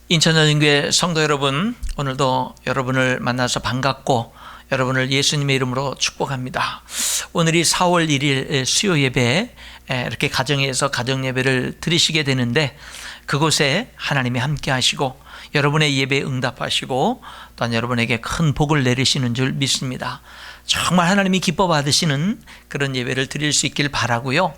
인천여인교회 성도 여러분, 오늘도 여러분을 만나서 반갑고 여러분을 예수님의 이름으로 축복합니다. 오늘이 4월 1일 수요 예배, 이렇게 가정에서 가정 예배를 드리시게 되는데, 그곳에 하나님이 함께 하시고 여러분의 예배에 응답하시고 또한 여러분에게 큰 복을 내리시는 줄 믿습니다. 정말 하나님이 기뻐 받으시는 그런 예배를 드릴 수 있길 바라고요.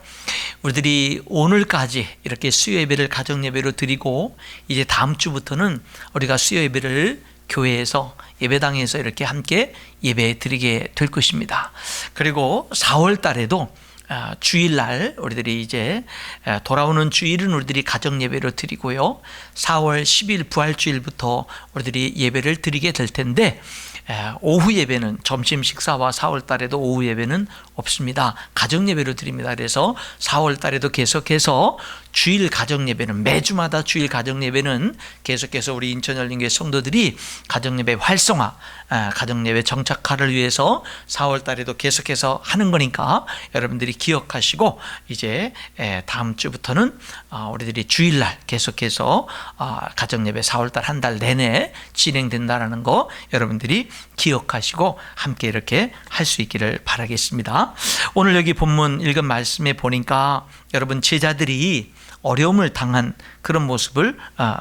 우리들이 오늘까지 이렇게 수요 예배를 가정 예배로 드리고, 이제 다음 주부터는 우리가 수요 예배를 교회에서 예배당에서 이렇게 함께 예배 드리게 될 것입니다. 그리고 4월 달에도 주일날 우리들이 이제 돌아오는 주일은 우리들이 가정 예배로 드리고요, 4월 10일 부활주일부터 우리들이 예배를 드리게 될 텐데, 오후 예배는, 점심 식사와 4월 달에도 오후 예배는 없습니다. 가정 예배로 드립니다. 그래서 4월 달에도 계속해서 주일 가정 예배는, 매주마다 주일 가정 예배는 계속해서 우리 인천열린교회 성도들이 가정 예배 활성화, 가정 예배 정착화를 위해서 4월 달에도 계속해서 하는 거니까 여러분들이 기억하시고, 이제 다음 주부터는 우리들이 주일날 계속해서 가정 예배 4월 달 한 달 내내 진행된다라는 거 여러분들이 기억하시고 함께 이렇게 할 수 있기를 바라겠습니다. 오늘 여기 본문 읽은 말씀에 보니까 여러분, 제자들이 어려움을 당한 그런 모습을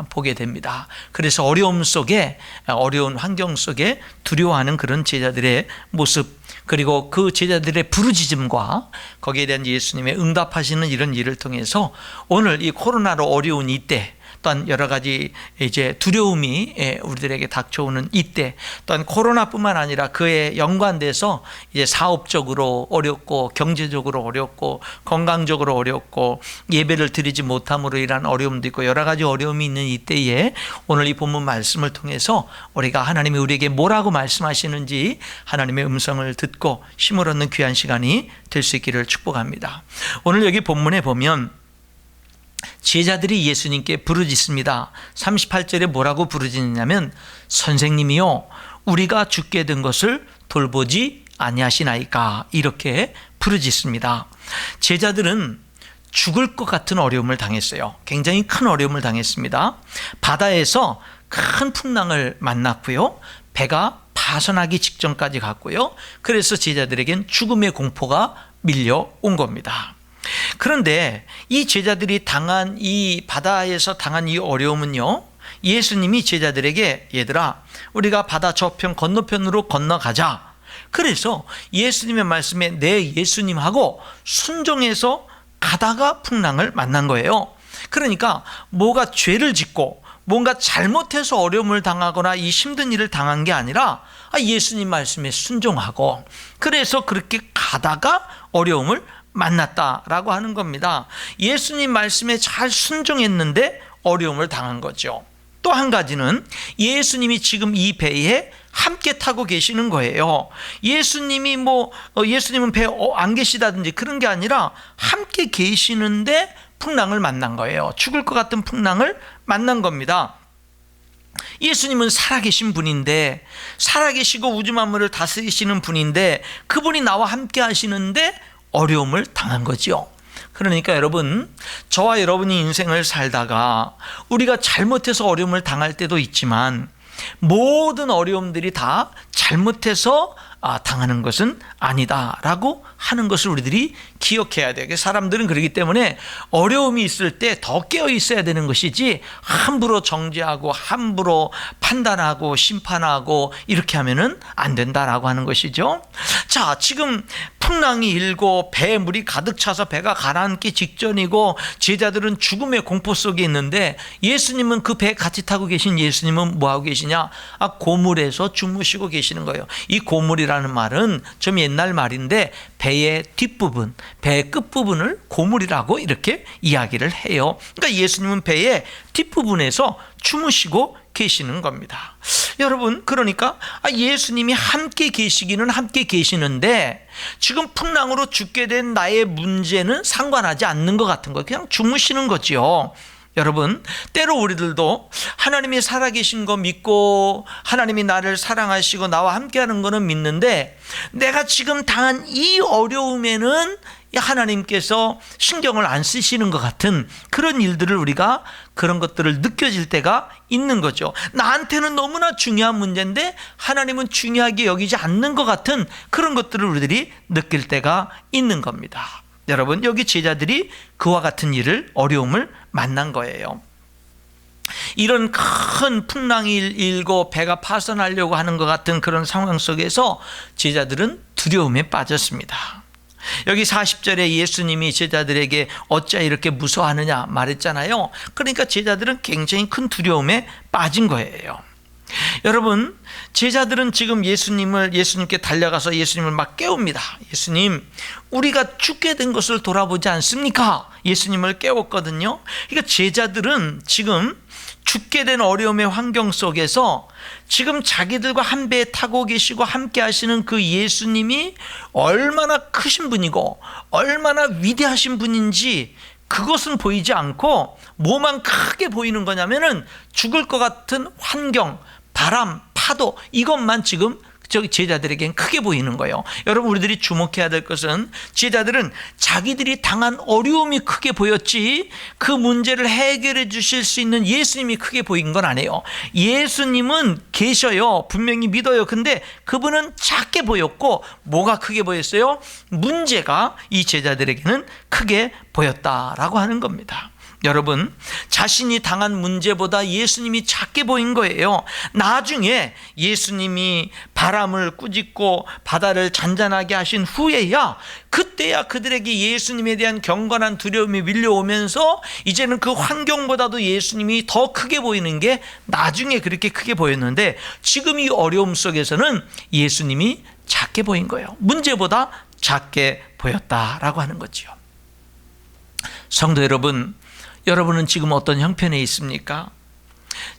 보게 됩니다. 그래서 어려움 속에, 어려운 환경 속에 두려워하는 그런 제자들의 모습, 그리고 그 제자들의 부르짖음과 거기에 대한 예수님의 응답하시는 이런 일을 통해서 오늘 이 코로나로 어려운 이때, 또한 여러 가지 이제 두려움이 우리들에게 닥쳐오는 이때, 또한 코로나뿐만 아니라 그에 연관돼서 이제 사업적으로 어렵고 경제적으로 어렵고 건강적으로 어렵고 예배를 드리지 못함으로 인한 어려움도 있고 여러 가지 어려움이 있는 이때에 오늘 이 본문 말씀을 통해서 우리가 하나님이 우리에게 뭐라고 말씀하시는지 하나님의 음성을 듣고 힘을 얻는 귀한 시간이 될 수 있기를 축복합니다. 오늘 여기 본문에 보면 제자들이 예수님께 부르짖습니다. 38절에 뭐라고 부르짖느냐면, 선생님이요, 우리가 죽게 된 것을 돌보지 아니하시나이까, 이렇게 부르짖습니다. 제자들은 죽을 것 같은 어려움을 당했어요. 굉장히 큰 어려움을 당했습니다. 바다에서 큰 풍랑을 만났고요, 배가 파손하기 직전까지 갔고요, 그래서 제자들에겐 죽음의 공포가 밀려온 겁니다. 그런데 이 제자들이 당한 이 바다에서 당한 이 어려움은요, 예수님이 제자들에게, 얘들아, 우리가 바다 저편 건너편으로 건너가자, 그래서 예수님의 말씀에 내 예수님하고 순종해서 가다가 풍랑을 만난 거예요. 그러니까 뭐가 죄를 짓고 뭔가 잘못해서 어려움을 당하거나 이 힘든 일을 당한 게 아니라 예수님 말씀에 순종하고, 그래서 그렇게 가다가 어려움을 만났다라고 하는 겁니다. 예수님 말씀에 잘 순종했는데 어려움을 당한 거죠. 또 한 가지는 예수님이 지금 이 배에 함께 타고 계시는 거예요. 예수님이 예수님은 배에 안 계시다든지 그런 게 아니라 함께 계시는데 풍랑을 만난 거예요. 죽을 것 같은 풍랑을 만난 겁니다. 예수님은 살아계신 분인데, 살아계시고 우주 만물을 다스리시는 분인데, 그분이 나와 함께 하시는데 어려움을 당한 거지요. 그러니까 여러분, 저와 여러분이 인생을 살다가 우리가 잘못해서 어려움을 당할 때도 있지만, 모든 어려움들이 다 잘못해서 당하는 것은 아니다라고 하는 것을 우리들이 기억해야 돼요. 사람들은 그렇기 때문에 어려움이 있을 때 더 깨어 있어야 되는 것이지, 함부로 정죄하고 함부로 판단하고 심판하고 이렇게 하면은 안 된다라고 하는 것이죠. 자, 지금 풍랑이 일고 배에 물이 가득 차서 배가 가라앉기 직전이고 제자들은 죽음의 공포 속에 있는데, 예수님은 그 배에 같이 타고 계신 예수님은 뭐하고 계시냐? 고물에서 주무시고 계시는 거예요. 이 고물이라는 말은 좀 옛날 말인데, 배의 뒷부분, 배의 끝부분을 고물이라고 이렇게 이야기를 해요. 그러니까 예수님은 배의 뒷부분에서 주무시고 계시는 겁니다. 여러분, 그러니까 예수님이 함께 계시기는 함께 계시는데, 지금 풍랑으로 죽게 된 나의 문제는 상관하지 않는 것 같은 거예요. 그냥 주무시는 거죠. 여러분, 때로 우리들도 하나님이 살아계신 거 믿고 하나님이 나를 사랑하시고 나와 함께하는 거는 믿는데, 내가 지금 당한 이 어려움에는 하나님께서 신경을 안 쓰시는 것 같은 그런 일들을 우리가 그런 것들을 느껴질 때가 있는 거죠. 나한테는 너무나 중요한 문제인데 하나님은 중요하게 여기지 않는 것 같은 그런 것들을 우리들이 느낄 때가 있는 겁니다. 여러분, 여기 제자들이 그와 같은 일을, 어려움을 만난 거예요. 이런 큰 풍랑이 일고 배가 파손하려고 하는 것 같은 그런 상황 속에서 제자들은 두려움에 빠졌습니다. 여기 40절에 예수님이 제자들에게 어찌 이렇게 무서워하느냐 말했잖아요. 그러니까 제자들은 굉장히 큰 두려움에 빠진 거예요. 여러분, 제자들은 지금 예수님께 달려가서 예수님을 막 깨웁니다. 예수님, 우리가 죽게 된 것을 돌아보지 않습니까? 예수님을 깨웠거든요. 그러니까 제자들은 지금 죽게 된 어려움의 환경 속에서 지금 자기들과 한 배에 타고 계시고 함께 하시는 그 예수님이 얼마나 크신 분이고 얼마나 위대하신 분인지 그것은 보이지 않고 뭐만 크게 보이는 거냐면은 죽을 것 같은 환경, 바람, 파도, 이것만 지금 저기 제자들에겐 크게 보이는 거예요. 여러분, 우리들이 주목해야 될 것은 제자들은 자기들이 당한 어려움이 크게 보였지 그 문제를 해결해 주실 수 있는 예수님이 크게 보인 건 아니에요. 예수님은 계셔요. 분명히 믿어요. 근데 그분은 작게 보였고 뭐가 크게 보였어요? 문제가 이 제자들에게는 크게 보였다라고 하는 겁니다. 여러분, 자신이 당한 문제보다 예수님이 작게 보인 거예요. 나중에 예수님이 바람을 꾸짖고 바다를 잔잔하게 하신 후에야, 그때야 그들에게 예수님에 대한 경건한 두려움이 밀려오면서 이제는 그 환경보다도 예수님이 더 크게 보이는 게 나중에 그렇게 크게 보였는데, 지금 이 어려움 속에서는 예수님이 작게 보인 거예요. 문제보다 작게 보였다라고 하는 거죠. 성도 여러분, 여러분은 지금 어떤 형편에 있습니까?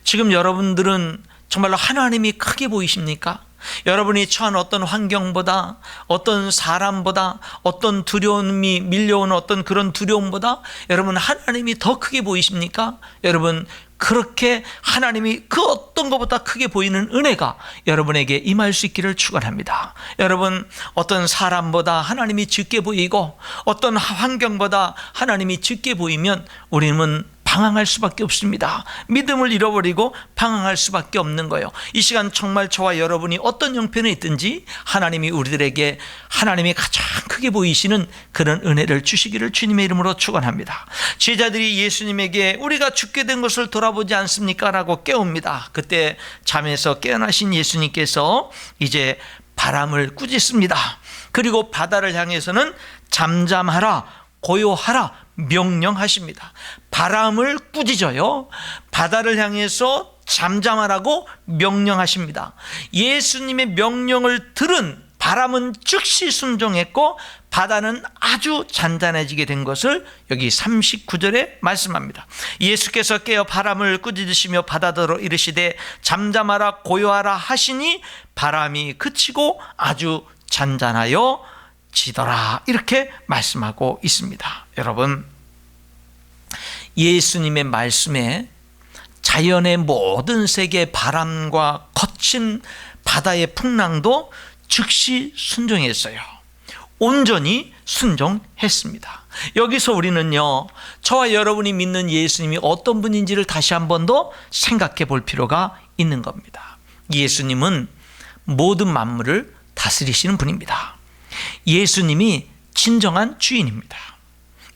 지금 여러분들은 정말로 하나님이 크게 보이십니까? 여러분이 처한 어떤 환경보다, 어떤 사람보다, 어떤 두려움이 밀려오는 어떤 그런 두려움보다 여러분 하나님이 더 크게 보이십니까? 여러분, 그렇게 하나님이 그 어떤 것보다 크게 보이는 은혜가 여러분에게 임할 수 있기를 축원합니다. 여러분, 어떤 사람보다 하나님이 적게 보이고 어떤 환경보다 하나님이 적게 보이면 우리는 방황할 수밖에 없습니다. 믿음을 잃어버리고 방황할 수밖에 없는 거예요. 이 시간 정말 저와 여러분이 어떤 형편에 있든지 하나님이 우리들에게 하나님이 가장 크게 보이시는 그런 은혜를 주시기를 주님의 이름으로 축원합니다. 제자들이 예수님에게 우리가 죽게 된 것을 돌아보지 않습니까? 라고 깨웁니다. 그때 잠에서 깨어나신 예수님께서 이제 바람을 꾸짖습니다. 그리고 바다를 향해서는 잠잠하라, 고요하라 명령하십니다. 바람을 꾸짖어요. 바다를 향해서 잠잠하라고 명령하십니다. 예수님의 명령을 들은 바람은 즉시 순종했고 바다는 아주 잔잔해지게 된 것을 여기 39절에 말씀합니다. 예수께서 깨어 바람을 꾸짖으시며 바다더러 이르시되 잠잠하라 고요하라 하시니 바람이 그치고 아주 잔잔하여 지더라, 이렇게 말씀하고 있습니다. 여러분, 예수님의 말씀에 자연의 모든 세계 바람과 거친 바다의 풍랑도 즉시 순종했어요. 온전히 순종했습니다. 여기서 우리는요, 저와 여러분이 믿는 예수님이 어떤 분인지를 다시 한 번 더 생각해 볼 필요가 있는 겁니다. 예수님은 모든 만물을 다스리시는 분입니다. 예수님이 진정한 주인입니다.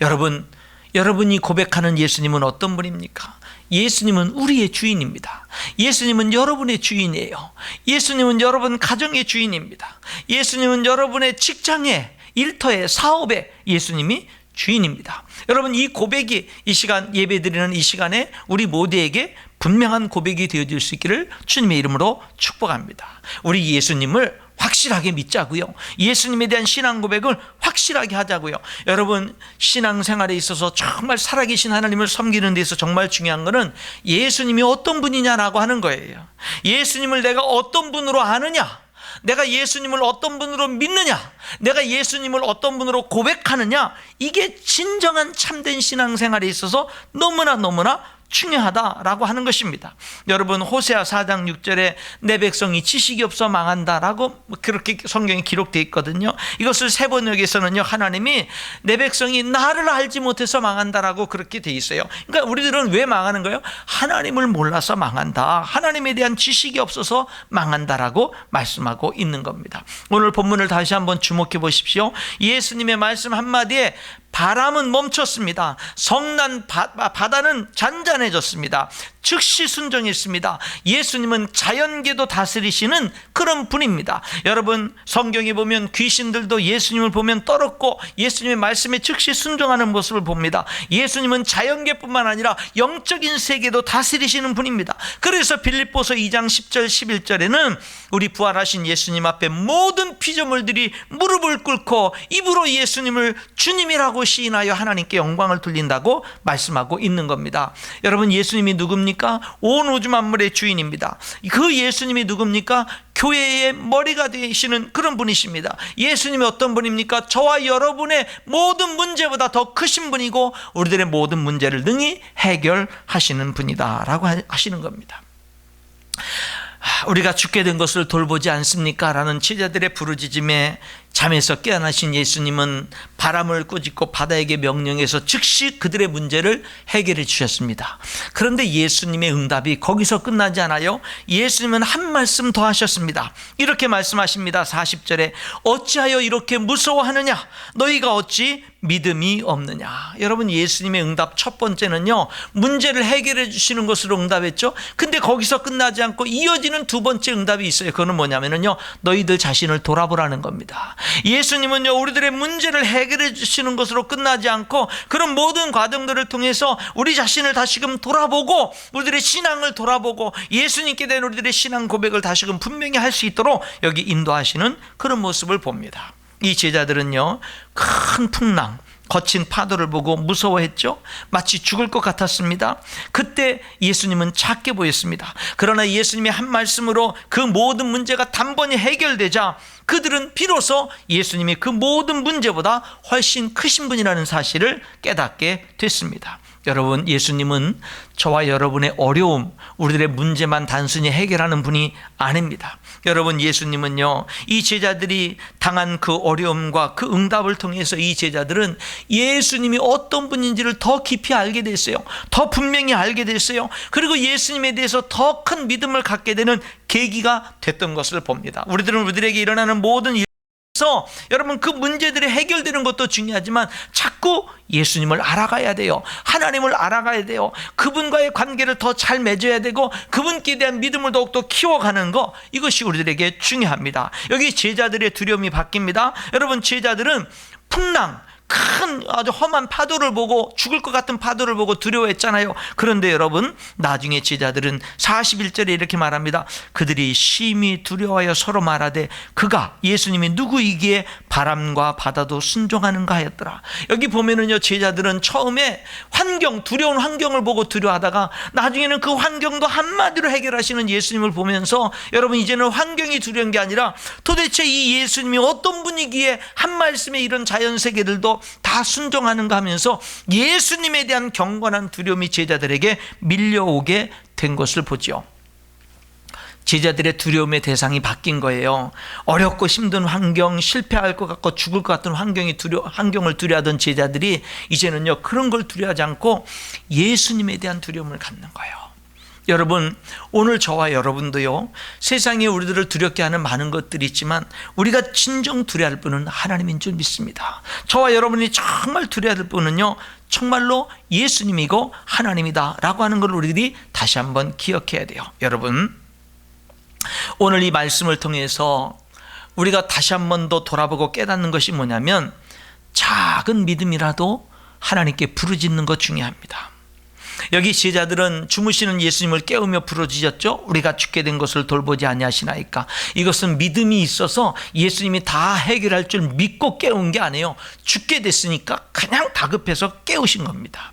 여러분, 여러분이 고백하는 예수님은 어떤 분입니까? 예수님은 우리의 주인입니다. 예수님은 여러분의 주인이에요. 예수님은 여러분 가정의 주인입니다. 예수님은 여러분의 직장에, 일터에, 사업에 예수님이 주인입니다. 여러분, 이 고백이 이 시간 예배드리는 이 시간에 우리 모두에게 분명한 고백이 되어질 수 있기를 주님의 이름으로 축복합니다. 우리 예수님을 확실하게 믿자고요. 예수님에 대한 신앙 고백을 확실하게 하자고요. 여러분, 신앙생활에 있어서 정말 살아계신 하나님을 섬기는 데서 정말 중요한 것은 예수님이 어떤 분이냐라고 하는 거예요. 예수님을 내가 어떤 분으로 아느냐, 내가 예수님을 어떤 분으로 믿느냐, 내가 예수님을 어떤 분으로 고백하느냐, 이게 진정한 참된 신앙생활에 있어서 너무나 중요하다라고 하는 것입니다. 여러분, 호세아 4장 6절에 내 백성이 지식이 없어 망한다라고 그렇게 성경에 기록되어 있거든요. 이것을 세번역에서는요, 하나님이 내 백성이 나를 알지 못해서 망한다라고 그렇게 돼 있어요. 그러니까 우리들은 왜 망하는 거예요? 하나님을 몰라서 망한다, 하나님에 대한 지식이 없어서 망한다라고 말씀하고 있는 겁니다. 오늘 본문을 다시 한번 주목해 보십시오. 예수님의 말씀 한마디에 바람은 멈췄습니다. 성난 바다는 잔잔해졌습니다. 즉시 순종했습니다. 예수님은 자연계도 다스리시는 그런 분입니다. 여러분, 성경에 보면 귀신들도 예수님을 보면 떨었고 예수님의 말씀에 즉시 순종하는 모습을 봅니다. 예수님은 자연계뿐만 아니라 영적인 세계도 다스리시는 분입니다. 그래서 빌립보서 2장 10절 11절에는 우리 부활하신 예수님 앞에 모든 피조물들이 무릎을 꿇고 입으로 예수님을 주님이라고 시인하여 하나님께 영광을 돌린다고 말씀하고 있는 겁니다. 여러분, 예수님이 누굽니까? 온 우주 만물의 주인입니다. 그 예수님이 누굽니까? 교회의 머리가 되시는 그런 분이십니다. 예수님이 어떤 분입니까? 저와 여러분의 모든 문제보다 더 크신 분이고 우리들의 모든 문제를 능히 해결하시는 분이다 라고 하시는 겁니다. 우리가 죽게 된 것을 돌보지 않습니까? 라는 제자들의 부르짖음에 잠에서 깨어나신 예수님은 바람을 꾸짖고 바다에게 명령해서 즉시 그들의 문제를 해결해 주셨습니다. 그런데 예수님의 응답이 거기서 끝나지 않아요. 예수님은 한 말씀 더 하셨습니다. 이렇게 말씀하십니다. 40절에 어찌하여 이렇게 무서워하느냐? 너희가 어찌 믿음이 없느냐? 여러분, 예수님의 응답 첫 번째는요, 문제를 해결해 주시는 것으로 응답했죠. 근데 거기서 끝나지 않고 이어지는 두 번째 응답이 있어요. 그거는 뭐냐면요, 너희들 자신을 돌아보라는 겁니다. 예수님은요, 우리들의 문제를 해결해 주시는 것으로 끝나지 않고 그런 모든 과정들을 통해서 우리 자신을 다시금 돌아보고 우리들의 신앙을 돌아보고 예수님께 대한 우리들의 신앙 고백을 다시금 분명히 할 수 있도록 여기 인도하시는 그런 모습을 봅니다. 이 제자들은요, 큰 풍랑, 거친 파도를 보고 무서워했죠. 마치 죽을 것 같았습니다. 그때 예수님은 작게 보였습니다. 그러나 예수님의 한 말씀으로 그 모든 문제가 단번에 해결되자 그들은 비로소 예수님이 그 모든 문제보다 훨씬 크신 분이라는 사실을 깨닫게 됐습니다. 여러분, 예수님은 저와 여러분의 어려움, 우리들의 문제만 단순히 해결하는 분이 아닙니다. 여러분, 예수님은요, 이 제자들이 당한 그 어려움과 그 응답을 통해서 이 제자들은 예수님이 어떤 분인지를 더 깊이 알게 됐어요. 더 분명히 알게 됐어요. 그리고 예수님에 대해서 더 큰 믿음을 갖게 되는 계기가 됐던 것을 봅니다. 우리들에게 일어나는 모든 일에서 여러분, 그 문제들이 해결되는 것도 중요하지만 자꾸 예수님을 알아가야 돼요. 하나님을 알아가야 돼요. 그분과의 관계를 더 잘 맺어야 되고 그분께 대한 믿음을 더욱더 키워가는 거, 이것이 우리들에게 중요합니다. 여기 제자들의 두려움이 바뀝니다. 여러분, 제자들은 풍랑, 큰 아주 험한 파도를 보고, 죽을 것 같은 파도를 보고 두려워했잖아요. 그런데 여러분, 나중에 제자들은 41절에 이렇게 말합니다. 그들이 심히 두려워하여 서로 말하되 그가, 예수님이 누구이기에 바람과 바다도 순종하는가 하였더라. 여기 보면은요, 제자들은 처음에 두려운 환경을 보고 두려워하다가 나중에는 그 환경도 한마디로 해결하시는 예수님을 보면서 여러분, 이제는 환경이 두려운 게 아니라 도대체 이 예수님이 어떤 분이기에 한 말씀에 이런 자연세계들도 다 순종하는가 하면서 예수님에 대한 경건한 두려움이 제자들에게 밀려오게 된 것을 보죠. 제자들의 두려움의 대상이 바뀐 거예요. 어렵고 힘든 환경, 실패할 것 같고 죽을 것 같은 환경을 두려워하던 제자들이 이제는요, 그런 걸 두려워하지 않고 예수님에 대한 두려움을 갖는 거예요. 여러분, 오늘 저와 여러분도요, 세상에 우리들을 두렵게 하는 많은 것들이 있지만 우리가 진정 두려워할 분은 하나님인 줄 믿습니다. 저와 여러분이 정말 두려워할 분은요, 정말로 예수님이고 하나님이다 라고 하는 걸 우리들이 다시 한번 기억해야 돼요. 여러분, 오늘 이 말씀을 통해서 우리가 다시 한 번 더 돌아보고 깨닫는 것이 뭐냐면, 작은 믿음이라도 하나님께 부르짖는 것 중요합니다. 여기 제자들은 주무시는 예수님을 깨우며 부르짖었죠. 우리가 죽게 된 것을 돌보지 아니하시나이까. 이것은 믿음이 있어서 예수님이 다 해결할 줄 믿고 깨운 게 아니에요. 죽게 됐으니까 그냥 다급해서 깨우신 겁니다.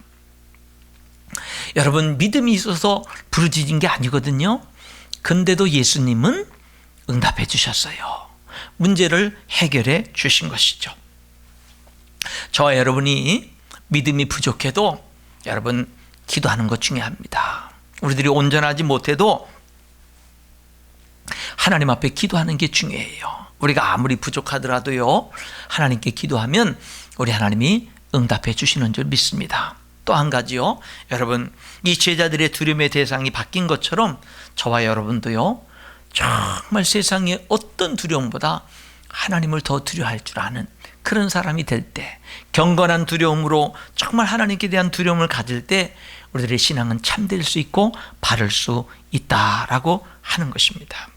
여러분, 믿음이 있어서 부르짖은 게 아니거든요. 근데도 예수님은 응답해 주셨어요. 문제를 해결해 주신 것이죠. 저와 여러분이 믿음이 부족해도 여러분, 기도하는 것 중요합니다. 우리들이 온전하지 못해도 하나님 앞에 기도하는 게 중요해요. 우리가 아무리 부족하더라도요, 하나님께 기도하면 우리 하나님이 응답해 주시는 줄 믿습니다. 또 한 가지요, 여러분, 이 제자들의 두려움의 대상이 바뀐 것처럼 저와 여러분도요, 정말 세상의 어떤 두려움보다 하나님을 더 두려워할 줄 아는 그런 사람이 될 때, 경건한 두려움으로 정말 하나님께 대한 두려움을 가질 때 우리들의 신앙은 참될 수 있고 바를 수 있다라고 하는 것입니다.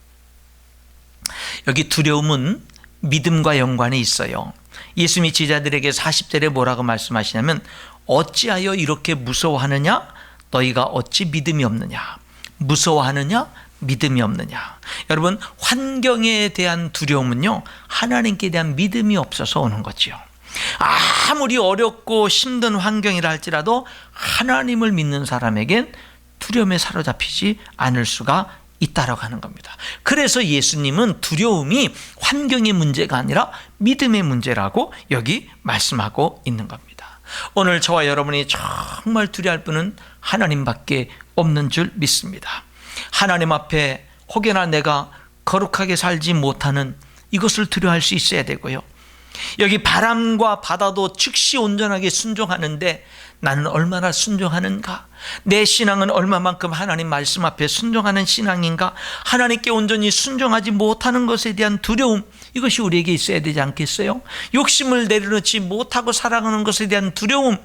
여기 두려움은 믿음과 연관이 있어요. 예수님이 제자들에게 40절에 뭐라고 말씀하시냐면, 어찌하여 이렇게 무서워하느냐? 너희가 어찌 믿음이 없느냐? 무서워하느냐? 믿음이 없느냐? 여러분, 환경에 대한 두려움은요, 하나님께 대한 믿음이 없어서 오는 거지요. 아무리 어렵고 힘든 환경이라 할지라도 하나님을 믿는 사람에겐 두려움에 사로잡히지 않을 수가 있다라고 하는 겁니다. 그래서 예수님은 두려움이 환경의 문제가 아니라 믿음의 문제라고 여기 말씀하고 있는 겁니다. 오늘 저와 여러분이 정말 두려워할 분은 하나님밖에 없는 줄 믿습니다. 하나님 앞에 혹여나 내가 거룩하게 살지 못하는 이것을 두려워할 수 있어야 되고요, 여기 바람과 바다도 즉시 온전하게 순종하는데 나는 얼마나 순종하는가? 내 신앙은 얼마만큼 하나님 말씀 앞에 순종하는 신앙인가? 하나님께 온전히 순종하지 못하는 것에 대한 두려움, 이것이 우리에게 있어야 되지 않겠어요? 욕심을 내려놓지 못하고 살아가는 것에 대한 두려움,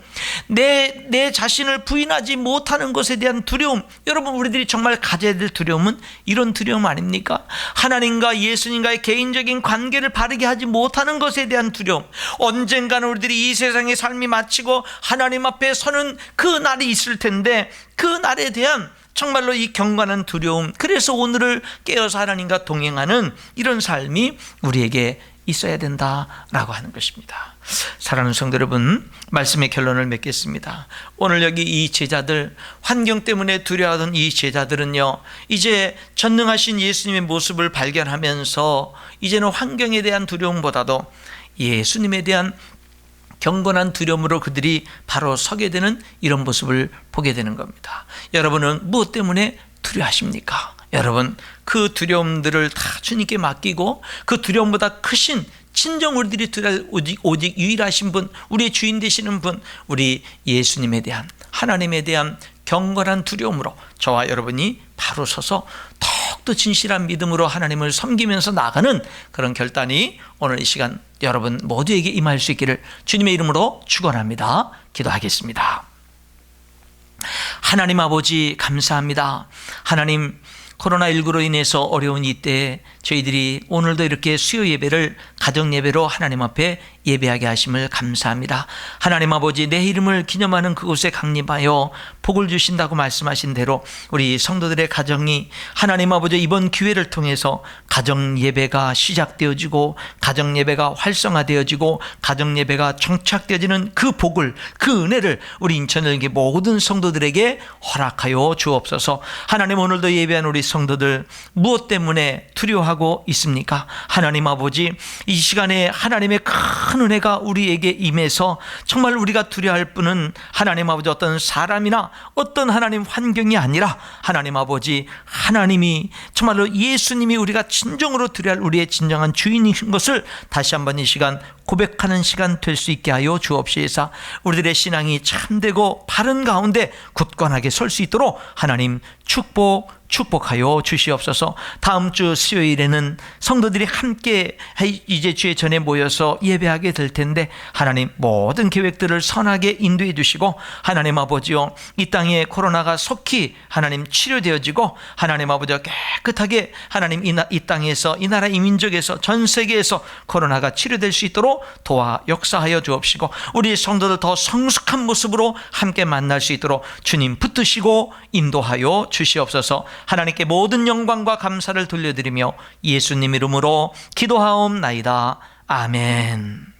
내 자신을 부인하지 못하는 것에 대한 두려움, 여러분, 우리들이 정말 가져야 될 두려움은 이런 두려움 아닙니까? 하나님과 예수님과의 개인적인 관계를 바르게 하지 못하는 것에 대한 두려움, 언젠가는 우리들이 이 세상의 삶이 마치고 하나님 앞에 서는 그 날이 있을 텐데 그 날에 대한 정말로 이 경건한 두려움, 그래서 오늘을 깨어서 하나님과 동행하는 이런 삶이 우리에게 있어야 된다라고 하는 것입니다. 사랑하는 성도 여러분, 말씀의 결론을 맺겠습니다. 오늘 여기 이 제자들, 환경 때문에 두려워하던 이 제자들은요, 이제 전능하신 예수님의 모습을 발견하면서 이제는 환경에 대한 두려움보다도 예수님에 대한 경건한 두려움으로 그들이 바로 서게 되는 이런 모습을 보게 되는 겁니다. 여러분은 무엇 때문에 두려워하십니까? 여러분, 그 두려움들을 다 주님께 맡기고 그 두려움보다 크신 진정 우리들이 두려워할 오직 유일하신 분, 우리의 주인 되시는 분, 우리 예수님에 대한, 하나님에 대한 경건한 두려움으로 저와 여러분이 바로 서서 더욱더 진실한 믿음으로 하나님을 섬기면서 나가는 그런 결단이 오늘 이 시간 여러분 모두에게 임할 수 있기를 주님의 이름으로 축원합니다. 기도하겠습니다. 하나님 아버지, 감사합니다. 하나님, 코로나19로 인해서 어려운 이때에 저희들이 오늘도 이렇게 수요 예배를 가정 예배로 하나님 앞에 예배하게 하심을 감사합니다. 하나님 아버지, 내 이름을 기념하는 그곳에 강림하여 복을 주신다고 말씀하신 대로 우리 성도들의 가정이 하나님 아버지 이번 기회를 통해서 가정 예배가 시작되어지고 가정 예배가 활성화되어지고 가정 예배가 정착되어지는 그 복을, 그 은혜를 우리 인천역의 모든 성도들에게 허락하여 주옵소서. 하나님, 오늘도 예배한 우리 성도들 무엇 때문에 두려워하고 있습니까? 하나님 아버지, 이 시간에 하나님의 큰 은혜가 우리에게 임해서 정말 우리가 두려워할 분은 하나님 아버지 어떤 사람이나 어떤 하나님 환경이 아니라 하나님 아버지, 하나님이 정말로 예수님이 우리가 진정으로 두려워할 우리의 진정한 주인이신 것을 다시 한번 이 시간 고백하는 시간 될 수 있게 하여 주옵시사. 우리들의 신앙이 참되고 바른 가운데 굳건하게 설 수 있도록 하나님 축복하여 주시옵소서. 다음 주 수요일에는 성도들이 함께 이제 주의 전에 모여서 예배하게 될 텐데 하나님, 모든 계획들을 선하게 인도해 주시고 하나님 아버지요, 이 땅에 코로나가 속히 하나님 치료되어지고 하나님 아버지와 깨끗하게 하나님 이 땅에서, 이 나라 이 민족에서, 전 세계에서 코로나가 치료될 수 있도록 도와 역사하여 주옵시고 우리 성도들 더 성숙한 모습으로 함께 만날 수 있도록 주님 붙드시고 인도하여 주시옵소서. 하나님께 모든 영광과 감사를 돌려드리며 예수님 이름으로 기도하옵나이다. 아멘.